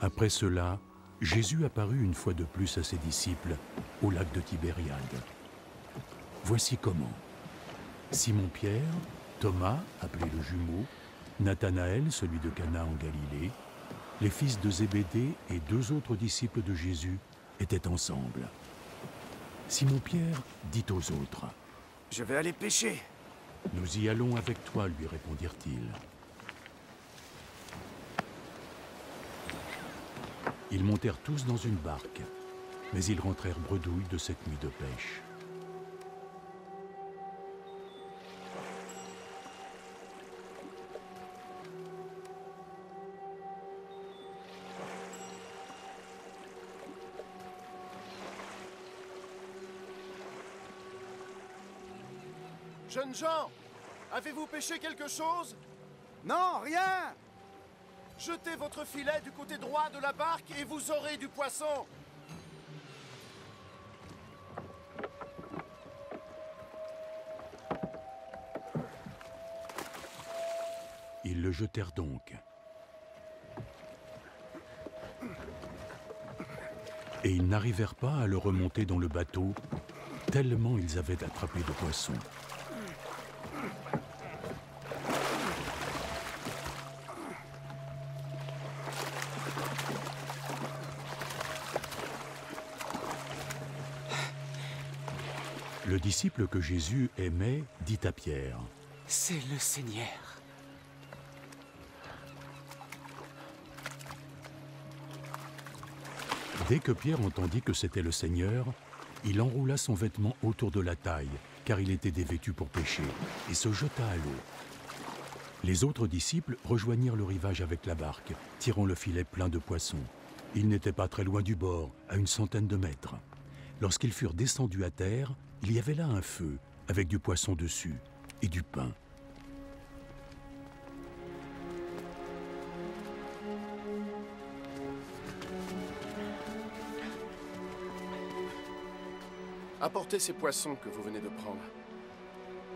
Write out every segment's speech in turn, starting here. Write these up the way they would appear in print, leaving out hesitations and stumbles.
Après cela, Jésus apparut une fois de plus à ses disciples au lac de Tibériade. Voici comment. Simon-Pierre, Thomas, appelé le jumeau, Nathanaël, celui de Cana en Galilée, les fils de Zébédée et 2 autres disciples de Jésus étaient ensemble. Simon-Pierre dit aux autres : « Je vais aller pêcher. » « Nous y allons avec toi, lui répondirent-ils. Ils montèrent tous dans une barque, mais ils rentrèrent bredouilles de cette nuit de pêche. Jeunes gens, avez-vous pêché quelque chose? Non, rien! Jetez votre filet du côté droit de la barque et vous aurez du poisson. Ils le jetèrent donc. Et ils n'arrivèrent pas à le remonter dans le bateau, tellement ils avaient attrapé de poissons. Le disciple que Jésus aimait dit à Pierre : « C'est le Seigneur. » Dès que Pierre entendit que c'était le Seigneur, il enroula son vêtement autour de la taille, car il était dévêtu pour pêcher, et se jeta à l'eau. Les autres disciples rejoignirent le rivage avec la barque, tirant le filet plein de poissons. Ils n'étaient pas très loin du bord, à une centaine de mètres. Lorsqu'ils furent descendus à terre, il y avait là un feu, avec du poisson dessus, et du pain. Apportez ces poissons que vous venez de prendre.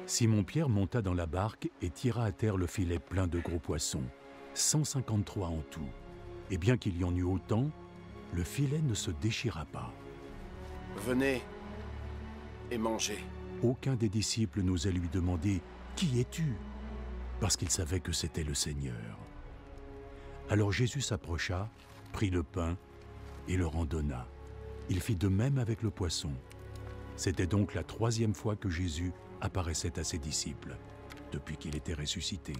Simon-Pierre monta dans la barque et tira à terre le filet plein de gros poissons, 153 en tout. Et bien qu'il y en eût autant, le filet ne se déchira pas. Venez et mangez. Aucun des disciples n'osait lui demander « Qui es-tu » parce qu'il savait que c'était le Seigneur. Alors Jésus s'approcha, prit le pain et leur en donna. Il fit de même avec le poisson. C'était donc la 3e fois que Jésus apparaissait à ses disciples, depuis qu'il était ressuscité.